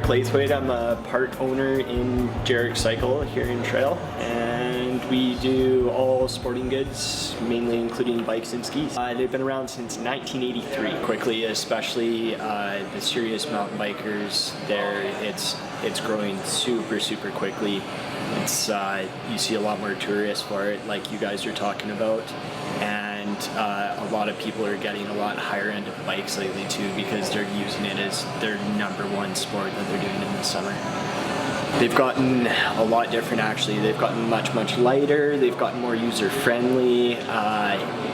Gerick. I'm a part owner in Gerick Cycle here in Trail, and we do all sporting goods, mainly including bikes and skis. They've been around since 1983. Quickly, especially the serious mountain bikers, it's growing super quickly. It's you see a lot more tourists for it, like you guys are talking about, and a lot of people are getting a lot higher end of bikes lately too, because they're using it as their #1 sport that they're doing in the summer. They've gotten a lot different actually. They've gotten much lighter, they've gotten more user friendly.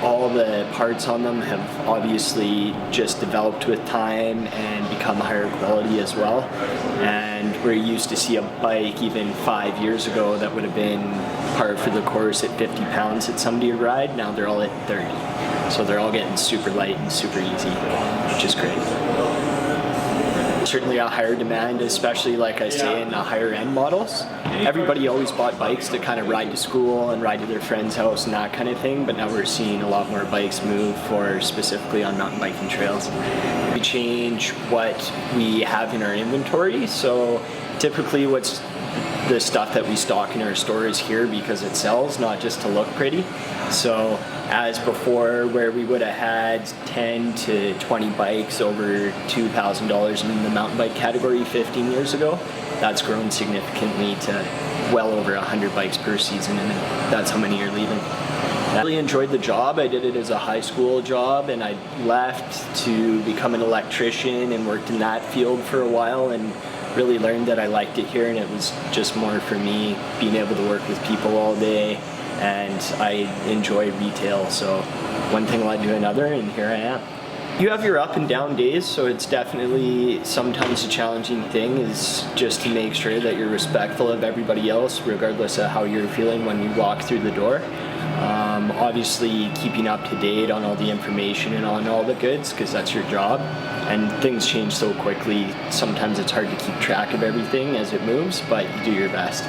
All the parts on them have obviously just developed with time and become higher quality as well. And we're used to see a bike even 5 years ago that would have been par for the course at 50 pounds that somebody would ride. Now they're all at 30. So they're all getting super light and super easy, which is great. Certainly a higher demand, especially like I say in the higher end models. Everybody always bought bikes to kind of ride to school and ride to their friend's house and that kind of thing, but now we're seeing a lot more bikes move for specifically on mountain biking trails. We change what we have in our inventory, so typically what's the stuff that we stock in our stores here because it sells, not just to look pretty. So as before, where we would have had 10 to 20 bikes over $2,000 in the mountain bike category 15 years ago, that's grown significantly to well over 100 bikes per season, and that's how many are leaving. I really enjoyed the job. I did it as a high school job, and I left to become an electrician and worked in that field for a while, and really learned that I liked it here, and it was just more for me being able to work with people all day, and I enjoy retail, so one thing led to another, and here I am. You have your up and down days, so it's definitely sometimes a challenging thing is just to make sure that you're respectful of everybody else regardless of how you're feeling when you walk through the door. Obviously keeping up to date on all the information and on all the goods, because that's your job, and things change so quickly sometimes it's hard to keep track of everything as it moves, but you do your best.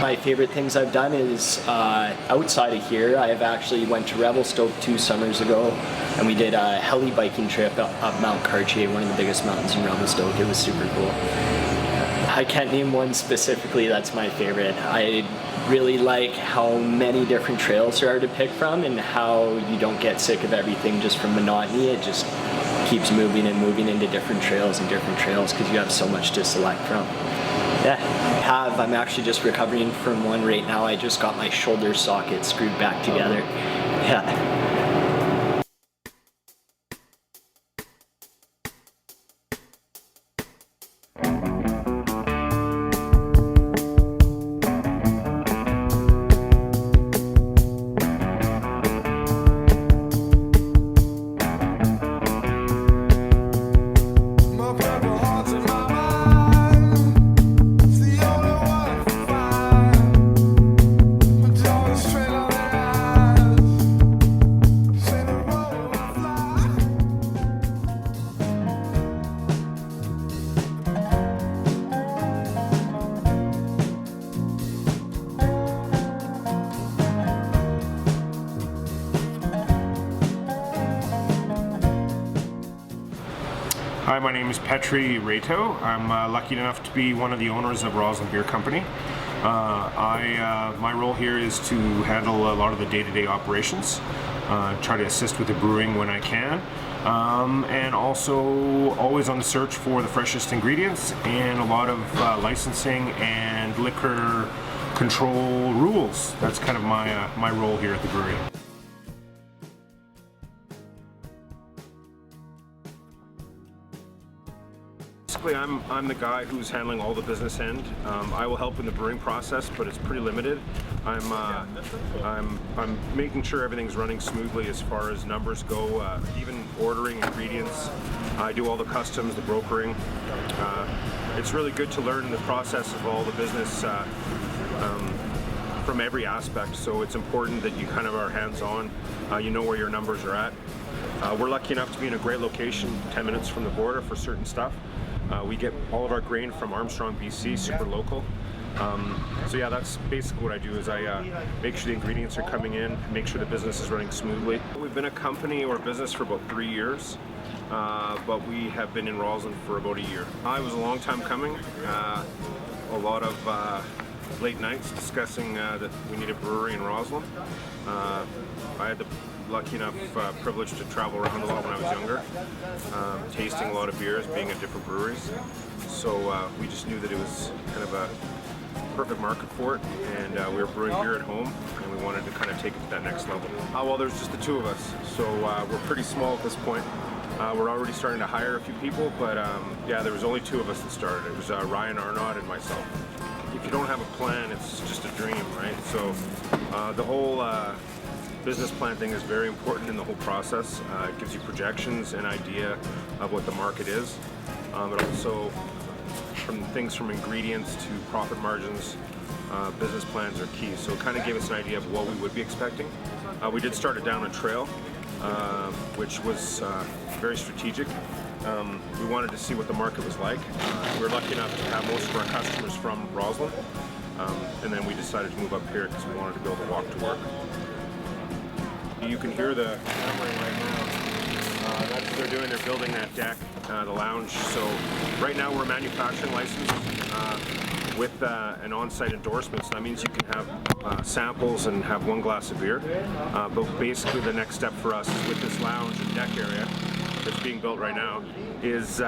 My favorite things I've done is outside of here. I have actually went to Revelstoke 2 summers ago, and we did a heli biking trip up Mount Cartier, one of the biggest mountains in Revelstoke. It was super cool. I can't name one specifically that's my favorite. I really like how many different trails there are to pick from, and how you don't get sick of everything just from monotony. It just keeps moving and moving into different trails because you have so much to select from. Yeah, I'm actually just recovering from one right now. I just got my shoulder socket screwed back together. Yeah. Hi, my name is Petri Reto. I'm lucky enough to be one of the owners of Rossland Beer Company. My role here is to handle a lot of the day-to-day operations, try to assist with the brewing when I can, and also always on the search for the freshest ingredients and a lot of licensing and liquor control rules. That's kind of my role here at the brewery. Basically, I'm the guy who's handling all the business end. I will help in the brewing process, but it's pretty limited. I'm making sure everything's running smoothly as far as numbers go, even ordering ingredients. I do all the customs, the brokering. It's really good to learn the process of all the business from every aspect, so it's important that you kind of are hands-on. You know where your numbers are at. We're lucky enough to be in a great location, 10 minutes from the border for certain stuff. We get all of our grain from Armstrong, BC, super local. So yeah, that's basically what I do is I make sure the ingredients are coming in, make sure the business is running smoothly. We've been a company or business for about 3 years, but we have been in Rossland for about a year. It was a long time coming, a lot of late nights discussing that we need a brewery in Rossland. I had the lucky enough privilege to travel around a lot when I was younger, tasting a lot of beers, being at different breweries. So we just knew that it was kind of a perfect market for it, and we were brewing beer at home, and we wanted to kind of take it to that next level. Well, there's just the two of us, so we're pretty small at this point. We're already starting to hire a few people, but yeah, there was only two of us that started. It was Ryan Arnott and myself. If you don't have a plan, it's just a dream, right? So the whole business plan thing is very important in the whole process. It gives you projections, an idea of what the market is, but also from things from ingredients to profit margins, business plans are key. So it kind of gave us an idea of what we would be expecting. We did start it down a trail, which was very strategic. We wanted to see what the market was like. We were lucky enough to have most of our customers from Rossland, and then we decided to move up here because we wanted to build a walk to work. You can hear the hammering right now. That's what they're doing. They're building that deck, the lounge. So right now we're a manufacturing license with an on-site endorsement. So that means you can have samples and have one glass of beer. But basically the next step for us is with this lounge and deck area that's being built right now is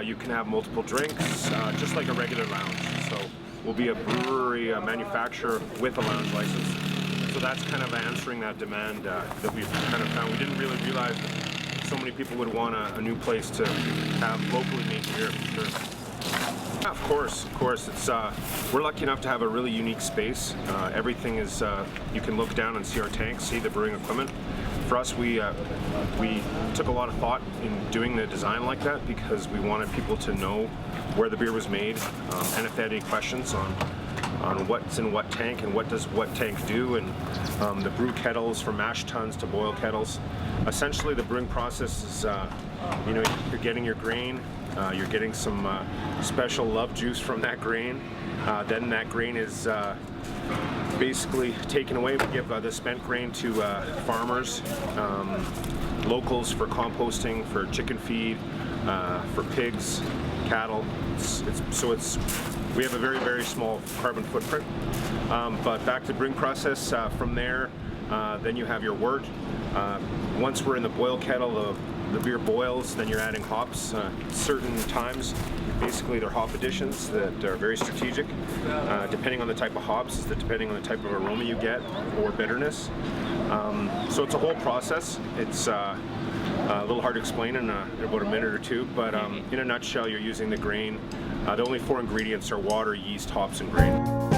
you can have multiple drinks, just like a regular lounge. So we'll be a brewery, a manufacturer with a lounge license. So that's kind of answering that demand that we've kind of found. We didn't really realize that so many people would want a new place to have locally made beer, for sure. Yeah, of course. It's we're lucky enough to have a really unique space. Everything is you can look down and see our tanks, see the brewing equipment. For us, we took a lot of thought in doing the design like that because we wanted people to know where the beer was made, and if they had any questions on what's in what tank and what does what tank do, and the brew kettles from mash tuns to boil kettles. Essentially, the brewing process is you're getting your grain, you're getting some special love juice from that grain. Then that grain is basically taken away. We give the spent grain to farmers, locals for composting, for chicken feed, for pigs, cattle. We have a very, very small carbon footprint. But back to the brewing process, from there, then you have your wort. Once we're in the boil kettle, the beer boils, then you're adding hops. Certain times, basically they're hop additions that are very strategic. Depending on the type of hops, depending on the type of aroma you get, or bitterness. So it's a whole process. It's a little hard to explain in about a minute or two, but in a nutshell, you're using the grain. The only 4 ingredients are water, yeast, hops, and grain.